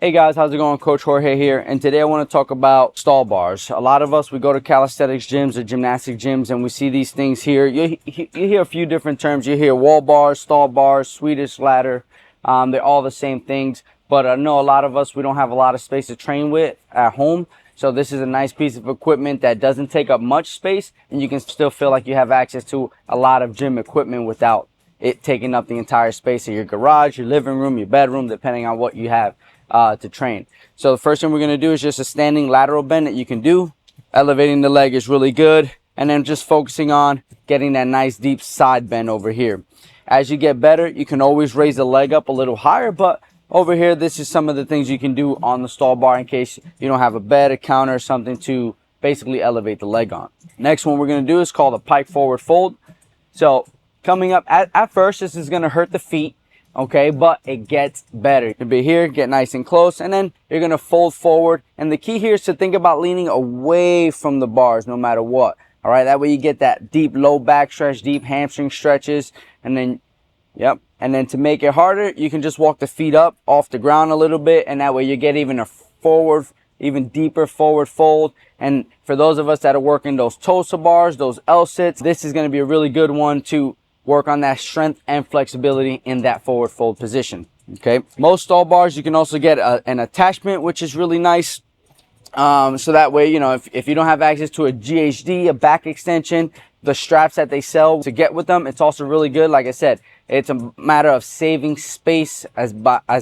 Hey guys, how's it going? Coach Jorge here, and today I want to talk about stall bars. A lot of us, we go to calisthenics gyms or gymnastic gyms and we see these things here. You hear a few different terms. You hear wall bars, stall bars, Swedish ladder. They're all the same things, but I know a lot of us, we don't have a lot of space to train with at home. So this is a nice piece of equipment that doesn't take up much space, and you can still feel like you have access to a lot of gym equipment without it taking up the entire space of your garage, your living room, your bedroom, depending on what you have to train. So the first thing we're going to do is just a standing lateral bend that you can do. Elevating the leg is really good, and then just focusing on getting that nice deep side bend over here. As you get better, you can always raise the leg up a little higher, but over here, this is some of the things you can do on the stall bar in case you don't have a bed, a counter, or something to basically elevate the leg on. Next one we're going to do is called a pike forward fold. So coming up, at first, this is going to hurt the feet, okay, but it gets better. You'll be here, get nice and close, and then you're going to fold forward. And the key here is to think about leaning away from the bars no matter what. All right, that way you get that deep low back stretch, deep hamstring stretches, and then, yep. And then to make it harder, you can just walk the feet up off the ground a little bit, and that way you get even a forward, even deeper forward fold. And for those of us that are working those TOSA bars, those L-sits, this is going to be a really good one to work on that strength and flexibility in that forward fold position. Okay, most stall bars you can also get an attachment, which is really nice. So that way, you know, if you don't have access to a GHD, a back extension, the straps that they sell to get with them, it's also really good. Like I said, it's a matter of saving space as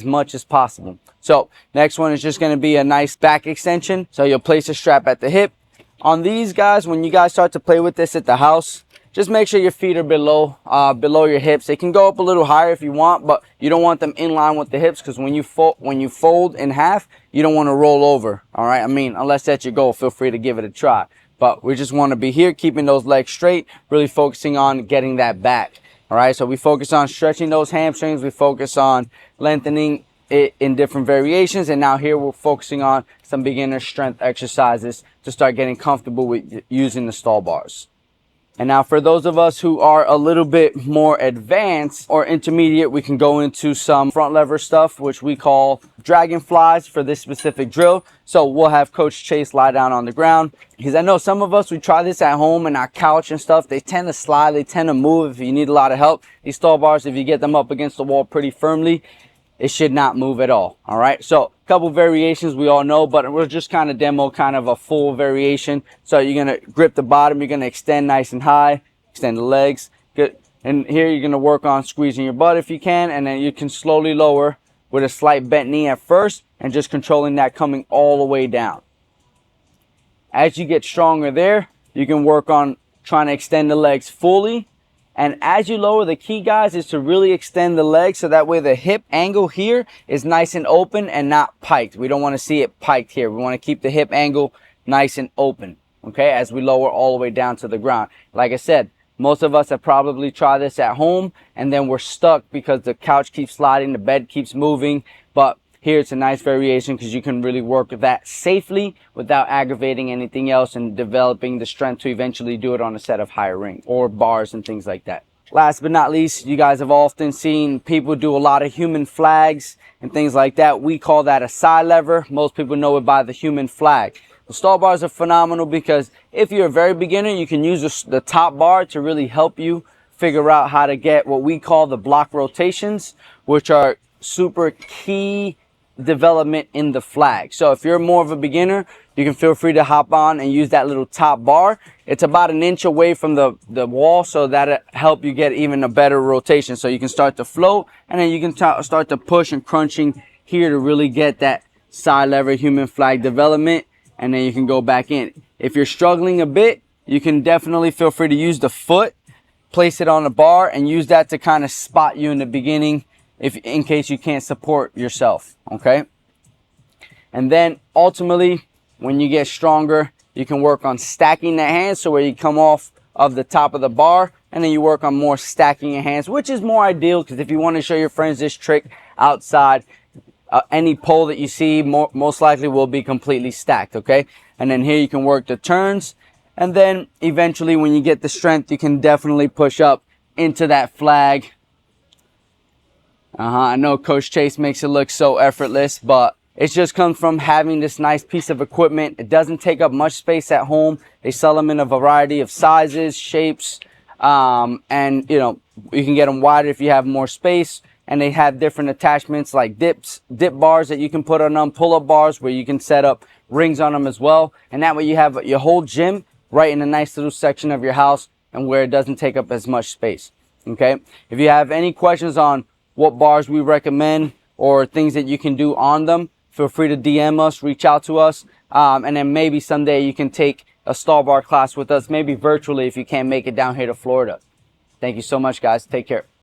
much as possible. So next one is just going to be a nice back extension. So you'll place a strap at the hip. On these guys, when you guys start to play with this at the house, just make sure your feet are below your hips. They can go up a little higher if you want, but you don't want them in line with the hips, because when you fold in half, you don't want to roll over. All right, I mean, unless that's your goal, feel free to give it a try. But we just want to be here, keeping those legs straight, really focusing on getting that back. All right, so we focus on stretching those hamstrings. We focus on lengthening it in different variations. And now here we're focusing on some beginner strength exercises to start getting comfortable with using the stall bars. And now for those of us who are a little bit more advanced or intermediate, we can go into some front lever stuff, which we call dragonflies for this specific drill. So we'll have Coach Chase lie down on the ground, because I know some of us, we try this at home and our couch and stuff, they tend to slide, they tend to move if you need a lot of help. These stall bars, if you get them up against the wall pretty firmly, it should not move at all. All right, so a couple variations we all know, but we'll just kind of demo kind of a full variation. So you're going to grip the bottom, you're going to extend nice and high, extend the legs. Good. And here you're going to work on squeezing your butt if you can, and then you can slowly lower with a slight bent knee at first, and just controlling that coming all the way down. As you get stronger there, you can work on trying to extend the legs fully. And as you lower, the key, guys, is to really extend the legs, so that way the hip angle here is nice and open and not piked. We don't want to see it piked here. We want to keep the hip angle nice and open, okay, as we lower all the way down to the ground. Like I said, most of us have probably tried this at home, and then we're stuck because the couch keeps sliding, the bed keeps moving. But here it's a nice variation, because you can really work that safely without aggravating anything else, and developing the strength to eventually do it on a set of higher rings or bars and things like that. Last but not least, you guys have often seen people do a lot of human flags and things like that. We call that a side lever. Most people know it by the human flag. The stall bars are phenomenal, because if you're a very beginner, you can use the top bar to really help you figure out how to get what we call the block rotations, which are super key development in the flag. So if you're more of a beginner, you can feel free to hop on and use that little top bar. It's about an inch away from the wall, so that'll help you get even a better rotation. So you can start to float, and then you can start to push and crunching here to really get that side lever human flag development, and then you can go back in. If you're struggling a bit, you can definitely feel free to use the foot, place it on the bar, and use that to kind of spot you in the beginning, in case you can't support yourself, okay? And then ultimately, when you get stronger, you can work on stacking the hands, so where you come off of the top of the bar, and then you work on more stacking your hands, which is more ideal, because if you want to show your friends this trick outside, any pole that you see most likely will be completely stacked, okay? And then here you can work the turns, and then eventually when you get the strength, you can definitely push up into that flag. I know Coach Chase makes it look so effortless, but It just comes from having this nice piece of equipment. It doesn't take up much space at home. They sell them in a variety of sizes, shapes, and you know, you can get them wider if you have more space. And they have different attachments like dip bars that you can put on them, pull-up bars where you can set up rings on them as well. And that way you have your whole gym right in a nice little section of your house and where it doesn't take up as much space. Okay, if you have any questions on what bars we recommend or things that you can do on them, feel free to DM us, reach out to us, and then maybe someday you can take a stall bar class with us, maybe virtually if you can't make it down here to Florida. Thank you so much, guys. Take care.